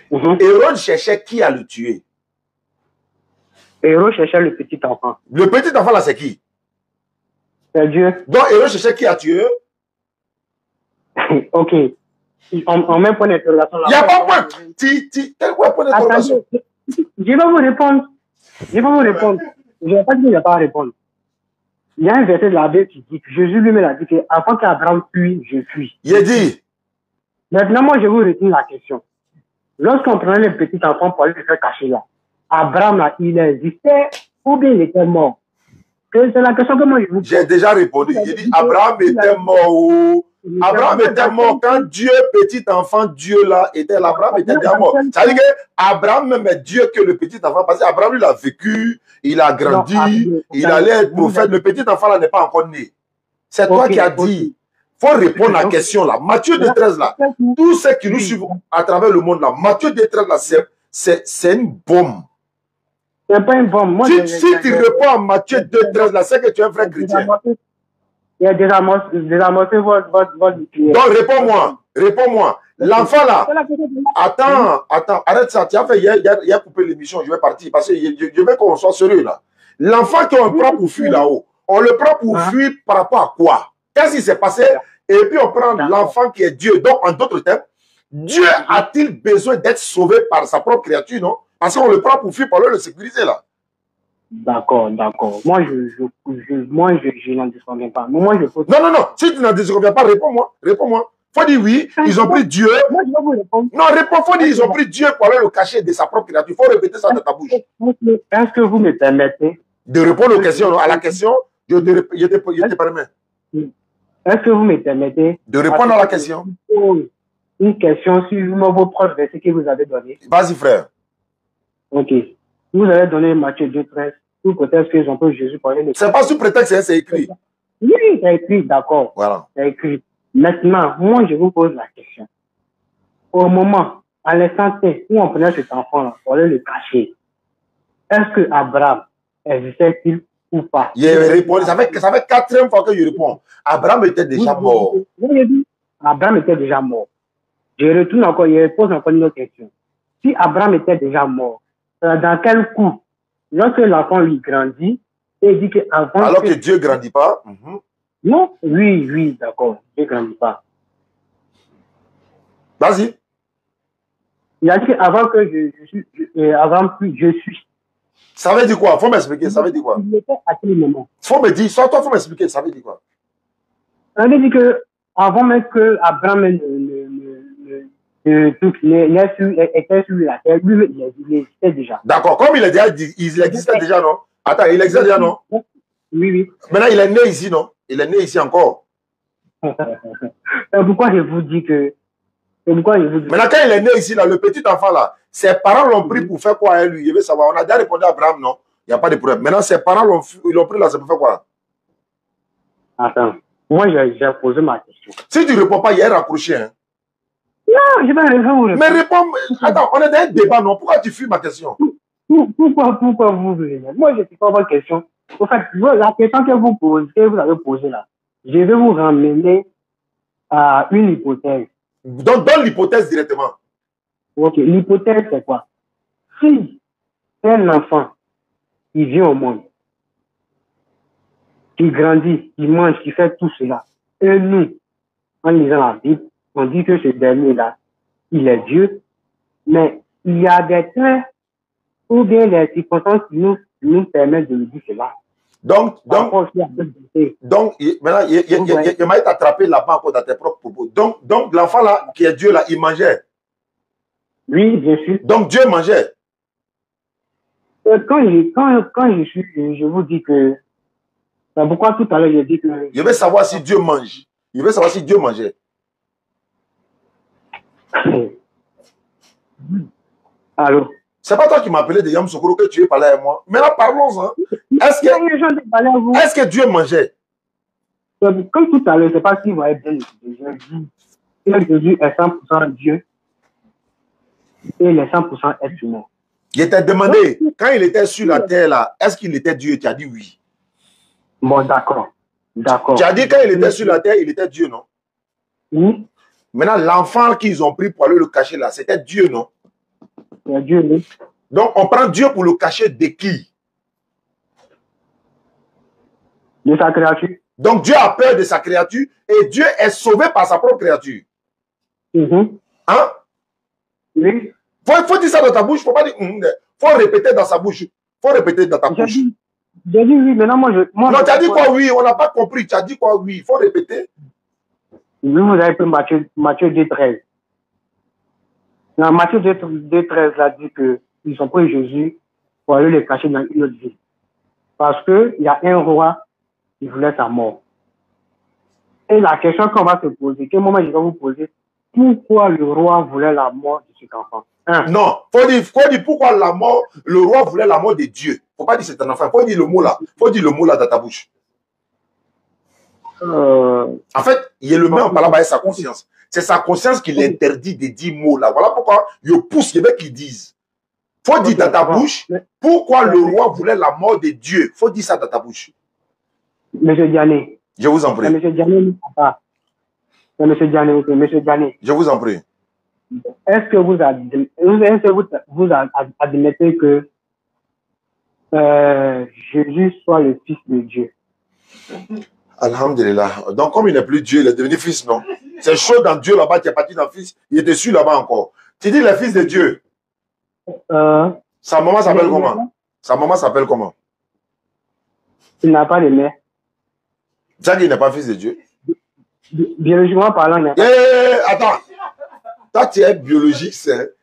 Hérode cherchait qui à le tuer? Hérode cherchait le petit enfant. Le petit enfant là, c'est qui? C'est Dieu. Donc Hérode cherchait qui à tuer? Ok. On met un point d'interrogation là. Il n'y a pas point. Quel point d'interrogation? Je vais vous répondre. Je ne vais pas dire qu'il n'y a pas à répondre. Il y a un verset de la Bible qui dit que Jésus lui-même a dit que avant qu'Abraham fuit, je fuis. Il a dit. Maintenant, moi, je vais vous retenir la question. Lorsqu'on prenait les petits enfants pour aller se faire cacher là, Abraham, là, il existait ou bien il était mort? C'est la question que moi je vous pose. J'ai déjà répondu. J'ai dit Abraham était mort. Abraham était mort quand Dieu, petit enfant, Dieu là, était là. Abraham était déjà mort. Ça veut dire que Abraham même est Dieu que le petit enfant. Parce qu'Abraham, il a vécu, il a grandi, il allait être prophète. Le petit enfant là n'est pas encore né. C'est toi qui as dit. Il faut répondre à la question là. Matthieu 2,13 là. Tous ceux qui nous suivent à travers le monde là, Matthieu 2,13 là, c'est une bombe. C'est pas une bombe. Moi, si tu réponds à Matthieu 2,13 là, c'est que tu es un vrai chrétien. Il a désamorcé votre prière. Donc réponds-moi. L'enfant là, attends, arrête ça. Tu as fait, il a coupé l'émission, je vais partir parce que je veux qu'on soit sérieux là. L'enfant qu'on prend pour fuir là-haut, on le prend pour fuir par rapport à quoi? Qu'est-ce qui s'est passé? Et puis on prend l'enfant qui est Dieu. Donc en d'autres termes, Dieu a-t-il besoin d'être sauvé par sa propre créature, non? Parce qu'on le prend pour fuir, pour le sécuriser là. D'accord. Moi, je n'en disconviens pas. Mais moi, je pose... Non. Si tu n'en disconviens pas, réponds-moi. Faut dire oui, ils ont pris Dieu. Moi, je vais vous répondre. Non, faut dire ils ont pris Dieu pour aller le cacher de sa propre créature. Il faut répéter ça dans ta bouche. Est-ce que vous me permettez de répondre aux questions, à la question, je te permets. Est-ce que vous me permettez de répondre à la question? Une question sur vos proches versets que vous avez donné. Vas-y, frère. Ok. Vous avez donné Matthieu 2,13. Sous prétexte qu'ils ont pris Jésus pour aller le... C'est pas sous prétexte, c'est écrit. Oui, c'est écrit, d'accord. Voilà. C'est écrit. Maintenant, moi, je vous pose la question. Au moment, à l'instant où on prenait cet enfant-là pour aller le cacher, est-ce que Abraham existait-il ou pas? Il répond, ça fait 4e fois que je réponds. Abraham était déjà mort. Abraham était déjà mort. Je retourne encore, je pose encore une autre question. Si Abraham était déjà mort, dans quel coup, lorsque l'enfant lui grandit, il dit qu'avant... Alors que Dieu ne grandit pas. Non, oui, d'accord, Dieu ne grandit pas. Vas-y. Il a dit qu'avant que je suis. Ça veut dire quoi? Faut m'expliquer, ça veut dire quoi? Il était à quel moment? Faut me dire, soit toi, faut m'expliquer, ça veut dire quoi? Ça veut dire que avant même que Abraham était sur la terre, lui, il existait déjà. D'accord, comme il existait déjà, non? Attends, il existait déjà, non? Oui. Maintenant, il est né ici, non? Il est né ici encore. Pourquoi je vous dis que... Maintenant, quand il est né ici, là, le petit enfant, là, ses parents l'ont pris pour faire quoi à lui? Je veux savoir. On a déjà répondu à Abraham, non? Il n'y a pas de problème. Maintenant, ses parents l'ont pris là, c'est pour faire quoi? Attends, moi, j'ai posé ma question. Si tu ne réponds pas, il y a un raccroché, hein? Non, je vais répondre. Mais réponds. Attends, on est dans un débat, non? Pourquoi tu fuis ma question? Pourquoi vous venez? Moi, je ne sais pas votre question. En fait, la question que vous avez posée là, je vais vous ramener à une hypothèse. Donc, donne l'hypothèse directement. Ok, l'hypothèse, c'est quoi? Si un enfant qui vient au monde, qui grandit, qui mange, qui fait tout cela, et nous, en lisant la Bible, on dit que ce dernier-là, il est Dieu, mais il y a des traits ou bien des circonstances qui nous permettent de dire cela. Donc, maintenant, il m'a été attrapé là-bas encore dans tes propres propos. Donc l'enfant là, qui est Dieu là, il mangeait. Oui, bien sûr. Donc Dieu mangeait. Quand je vous dis que... Pourquoi tout à l'heure je dis que... Je veux savoir si Dieu mange. Je veux savoir si Dieu mangeait. Allô? C'est pas toi qui m'as appelé de Yam Sokoro que tu es parlé avec moi. Maintenant, parlons-en. Est-ce que Dieu mangeait? Comme tout à l'heure, c'est pas si vous avez bien écouté. Jésus est 100% Dieu et il est 100% être humain. Je t'ai demandé, quand il était sur la terre là, est-ce qu'il était Dieu? Tu as dit oui. Bon, d'accord. Tu as dit quand il était sur la terre, il était Dieu, non? Oui. Maintenant, l'enfant qu'ils ont pris pour aller le cacher là, c'était Dieu, non? C'est Dieu, oui. Donc, on prend Dieu pour le cacher de qui? De sa créature. Donc, Dieu a peur de sa créature et Dieu est sauvé par sa propre créature. Hein? Oui. Faut dire ça dans ta bouche, faut pas dire... faut répéter dans sa bouche. Faut répéter dans ta bouche. J'ai dit oui, maintenant moi... non, tu as dit quoi oui? On n'a pas compris. Tu as dit quoi oui? Il faut répéter. Oui, vous avez pris Matthieu 2,13. Dans Matthieu 2,13, là, dit qu'ils ont pris Jésus pour aller le cacher dans une autre ville. Parce qu'il y a un roi qui voulait sa mort. Et la question qu'on va se poser, quel moment je vais vous poser, pourquoi le roi voulait la mort de cet enfant? Non, faut dire pourquoi le roi voulait la mort de Dieu. Faut pas dire c'est un enfant, faut dire le mot là. Faut dire le mot là dans ta bouche. En fait, il le met en parlant avec sa conscience. C'est sa conscience qui l'interdit de dire mot là. Voilà pourquoi il pousse les mecs qui disent. Faut dire dans ta bouche pourquoi le roi voulait la mort de Dieu. Faut dire ça dans ta bouche. Monsieur Diané. Je vous en prie. Monsieur Diané, Monsieur Diané, ok, Monsieur Diané. Je vous en prie. Est-ce que vous admettez que Jésus soit le Fils de Dieu? Alhamdulillah. Donc, comme il n'est plus Dieu, il est devenu fils, non? C'est chaud dans Dieu là-bas, qui est parti dans le fils. Il est dessus là-bas encore. Tu dis le fils de Dieu. Sa maman s'appelle comment? Sa maman s'appelle comment? Il n'a pas de mère. Ça dit, il n'est pas fils de Dieu. Biologiquement parlant, il n'a pas. Attends. Toi, tu es biologique, c'est.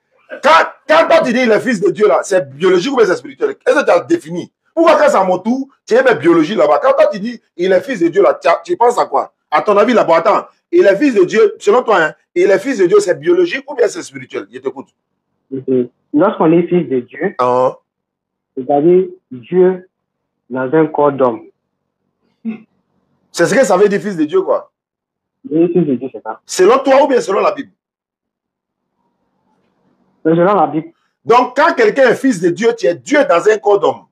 Quand toi, tu dis le fils de Dieu là, c'est biologique ou bien c'est spirituel? Est-ce que tu as défini? Pourquoi quand c'est à mon tour, tu es biologie là-bas? Quand toi, tu dis il est fils de Dieu là, tu penses à quoi? À ton avis là-bas, attends. Il est fils de Dieu, selon toi, hein, il est fils de Dieu, c'est biologique ou bien c'est spirituel? Je t'écoute. Lorsqu'on est fils de Dieu, c'est-à-dire Dieu dans un corps d'homme. C'est ce que ça veut dire fils de Dieu, quoi? Oui, fils de Dieu, c'est ça. Selon toi ou bien selon la Bible? Selon la Bible. Donc, quand quelqu'un est fils de Dieu, tu es Dieu dans un corps d'homme.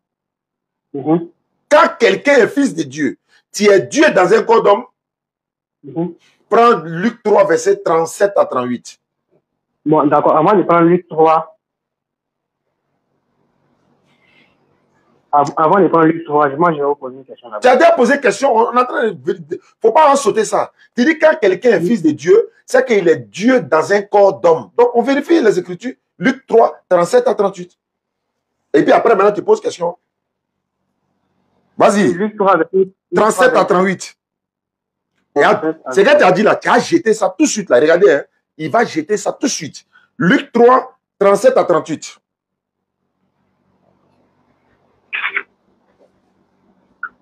Quand quelqu'un est fils de Dieu, tu es Dieu dans un corps d'homme. Prends Luc 3, verset 37 à 38. Bon, d'accord. Avant de prendre Luc 3, moi, je vais vous poser une question. Tu as déjà posé une question. On est en train de... Faut pas en sauter ça. Tu dis quand quelqu'un est fils de Dieu, c'est qu'il est Dieu dans un corps d'homme. Donc, on vérifie les Écritures. Luc 3, 37 à 38. Et puis après, maintenant, tu poses question. Vas-y. 37 à 38. C'est quand tu as dit là, tu as jeté ça tout de suite là. Regardez, hein, il va jeter ça tout de suite. Luc 3, 37 à 38.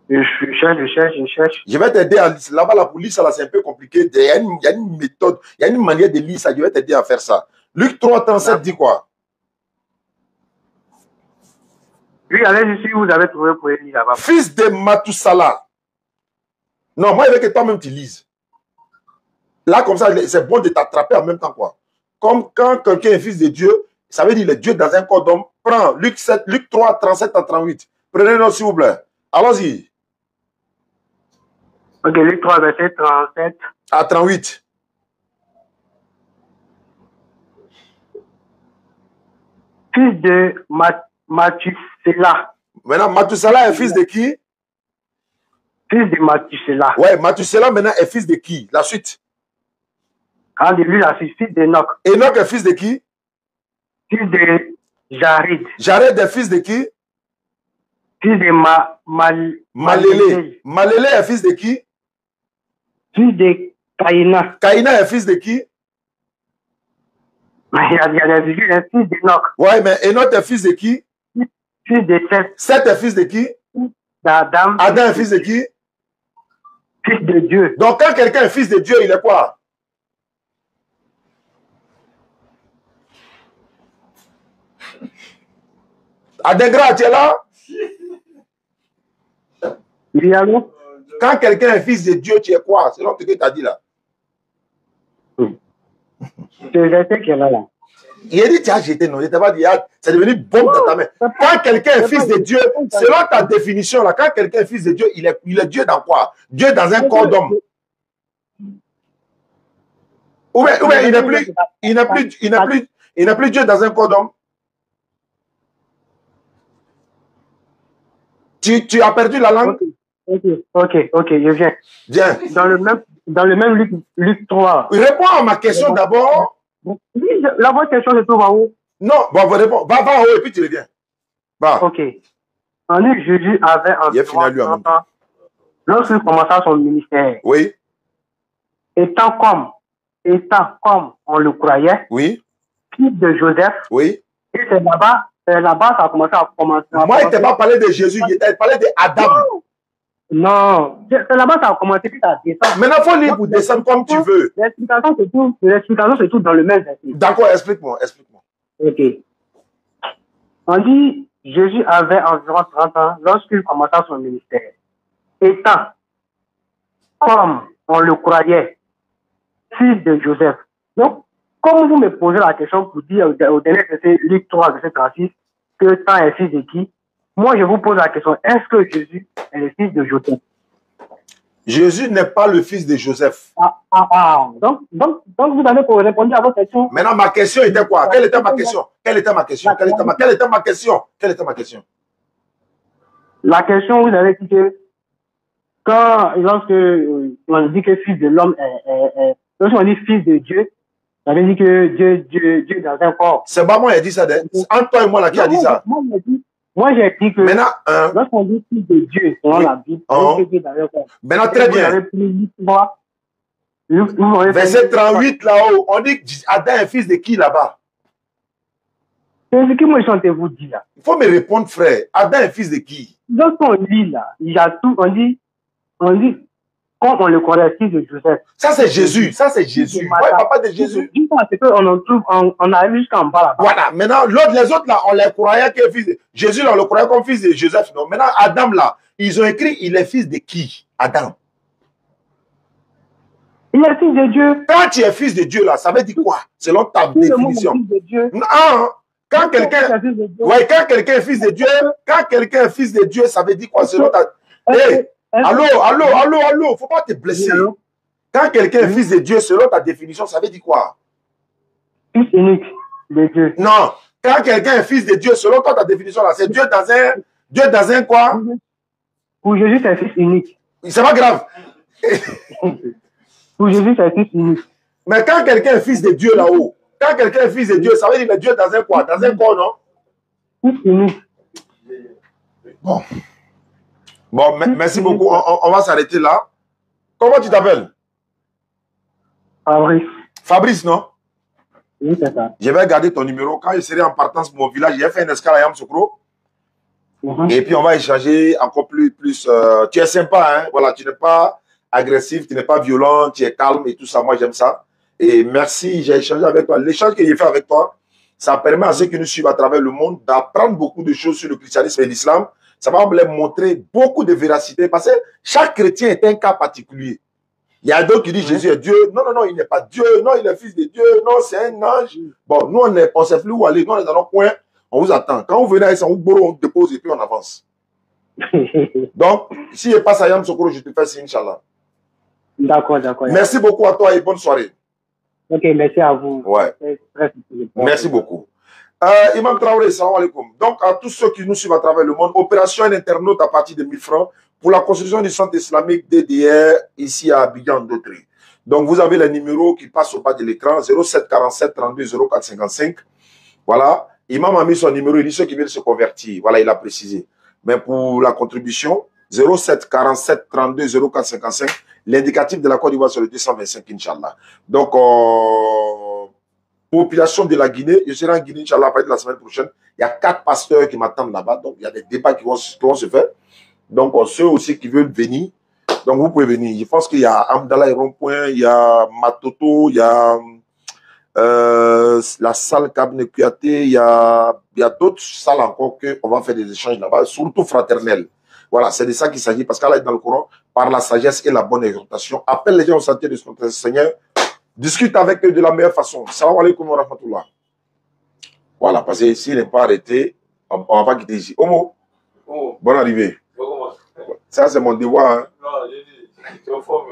Je cherche. Je vais t'aider à lire. Là-bas, la police, c'est un peu compliqué. Il y a une méthode, il y a une manière de lire ça. Je vais t'aider à faire ça. Luc 3, 37 dit quoi? Oui, allez, si vous avez trouvé pour lire là-bas. Fils de Matusala. Non, moi, il veut que toi-même tu lises. Là, comme ça, c'est bon de t'attraper en même temps, quoi. Comme quand quelqu'un est fils de Dieu, ça veut dire le Dieu dans un corps d'homme. Prends Luc 3, 37 à 38. Prenez-le, s'il vous plaît. Allons-y. Ok, Luc 3, verset 37 à 38. Fils de Mathusela. Maintenant, Mathusela est fils de qui? Fils de Mathusela. Ouais, Mathusela maintenant est fils de qui? La suite. Ah, de lui, la suite, fils d'Enoch. Enoch est fils de qui? Fils de Jared. Jared est fils de qui? Fils de Malélé. Malélé est fils de qui? Fils de Caïna. Caïna est fils de qui? Il y a des fils d'Enoch. Ouais, mais Enoch est fils de qui? Fils de Seth. Seth est fils de qui? D'Adam. Adam est fils de qui? Fils de Dieu. Donc, quand quelqu'un est fils de Dieu, il est quoi? Adengra, tu es là? Oui, allô? Quand quelqu'un est fils de Dieu, tu es quoi? C'est ce que tu as dit là. C'est le verset qui est là. Il a dit, tu as jeté, non? Il t'a pas dit, c'est devenu bombe dans ta main. Quand quelqu'un est fils de Dieu, selon ta définition, là, quand quelqu'un est fils de Dieu, il est Dieu dans quoi? Dieu dans un corps d'homme. Ou bien il n'est plus Dieu dans un corps d'homme. Tu as perdu la langue? Ok, je viens. Viens. Dans le même Luc 3. Réponds à ma question d'abord. Oui, la bonne question se trouve en haut. Non, bon, réponds. Va en haut et puis tu reviens. Va. Ok. En Luc, Jésus avait environ 30 ans lorsqu'il commença son ministère. Oui. Étant comme on le croyait, oui, fils de Joseph. Oui. Et c'est là-bas, ça a commencé à commencer. Moi, il ne t'a pas parlé de Jésus, il t'a parlé d'Adam. Non, c'est là-bas, ça a commencé, puis ça a descendu. Maintenant, il faut lire pour descendre comme tu veux. L'explication, c'est tout dans le même verset. D'accord, explique-moi, explique-moi. Ok. On dit, Jésus avait environ 30 ans lorsqu'il commença son ministère. Étant, comme on le croyait, fils de Joseph. Donc, comme vous me posez la question pour dire au dernier verset, Luc 3, verset 36, que tant est fils de qui, moi je vous pose la question, est-ce que Jésus est le fils de Joseph? Jésus n'est pas le fils de Joseph. Donc vous avez répondu à votre question. Maintenant, ma question était quoi? Quelle était ma question? Quelle était ma question? Quelle était ma question? Quelle était ma question? La question, vous avez dit que lorsque on dit que fils de l'homme lorsqu'on dit fils de Dieu, ça veut dire que Dieu dans un corps. C'est pas moi qui a dit ça. Entre toi et moi là qui a dit ça. Moi j'ai dit que maintenant, lorsqu'on dit fils de Dieu, selon la Bible, Dieu dans un corps. Maintenant, très bien. Verset 38 là-haut, on dit que Adam est fils de qui là-bas? C'est ce que moi je vous dire là. Il faut me répondre, frère. Adam est fils de qui? Lorsqu'on lit là, il y a tout, on dit, quand on le connaît, fils de Joseph. Ça c'est Jésus, ça c'est Jésus. Ouais, papa de Jésus. C'est qu'on arrive jusqu'en bas là-bas. Voilà, maintenant les autres là, on les croyait que fils de Jésus là, on le croyait comme fils de Joseph. Non, maintenant Adam là, ils ont écrit, il est fils de qui? Adam. Il est fils de Dieu. Quand tu es fils de Dieu là, ça veut dire quoi? Selon ta définition. Fils de Dieu. Non, quand quelqu'un est fils de Dieu, quand quelqu'un est fils de Dieu, ça veut dire quoi selon ta... Hey, allô, faut pas te blesser. Quand quelqu'un est fils de Dieu, selon ta définition, ça veut dire quoi? Fils unique de Dieu. Non, quand quelqu'un est fils de Dieu, selon toi, ta définition là, c'est Dieu dans un quoi? Pour Jésus, c'est fils unique. C'est pas grave. Pour Jésus, c'est fils unique. Mais quand quelqu'un est fils de Dieu là-haut, quand quelqu'un est fils de Dieu, ça veut dire que Dieu dans un quoi? Dans un corps, non? Fils unique. Bon, merci beaucoup. On va s'arrêter là. Comment tu t'appelles? Fabrice. Fabrice, non? Oui, c'est ça. Je vais garder ton numéro. Quand je serai en partance pour mon village, j'ai fait une escale à Yamoussoukro. Et puis, on va échanger encore plus. Tu es sympa, hein? Voilà, tu n'es pas agressif, tu n'es pas violent, tu es calme et tout ça. Moi, j'aime ça. Et merci, j'ai échangé avec toi. L'échange que j'ai fait avec toi, ça permet à ceux qui nous suivent à travers le monde d'apprendre beaucoup de choses sur le christianisme et l'islam. Ça va me montrer beaucoup de véracité parce que chaque chrétien est un cas particulier. Il y a d'autres qui disent Jésus est Dieu. Non, il n'est pas Dieu. Non, il est fils de Dieu. Non, c'est un ange. Bon, nous, on ne sait plus où aller. Nous, on est dans nos coins. On vous attend. Quand vous venez à Saint-Ouboro, on dépose et puis on avance. Donc, si je passe à Yamoussoukro, je te fais signe, Inch'Allah. D'accord. Merci beaucoup à toi et bonne soirée. Ok, merci à vous. Ouais. Merci beaucoup. Imam Traoré, salam alaikum. Donc, à tous ceux qui nous suivent à travers le monde, opération internaute à partir de 1000 francs pour la construction du centre islamique DDR ici à Abidjan d'Autry. Donc, vous avez les numéros qui passent au bas de l'écran 07 47 32 04 55. Voilà. Imam a mis son numéro, il dit ceux qui veulent se convertir. Voilà, il a précisé. Mais pour la contribution, 07 47 32 04 55, l'indicatif de la Côte d'Ivoire sur le 225, Inch'Allah. Donc, population de la Guinée, je serai en Guinée, Inch'Allah, à partir de la semaine prochaine. Il y a 4 pasteurs qui m'attendent là-bas. Donc, il y a des débats qui vont se faire. Donc, ceux aussi qui veulent venir, donc vous pouvez venir. Je pense qu'il y a Amdallah et Rond-Point, il y a Matoto, il y a la salle Kabne Kouyaté, il y a d'autres salles encore qu'on va faire des échanges là-bas, surtout fraternels. Voilà, c'est de ça qu'il s'agit, parce qu'Allah est dans le Coran, par la sagesse et la bonne exhortation, appelle les gens au sentier de son Seigneur, discute avec eux de la meilleure façon. Salam alaikum wa rahmatullah. Voilà, parce que s'il n'est pas arrêté, on va pas quitter ici. Omo, bonne arrivée. Ça, c'est mon devoir. Hein. Non, j'ai dit, c'est au fond.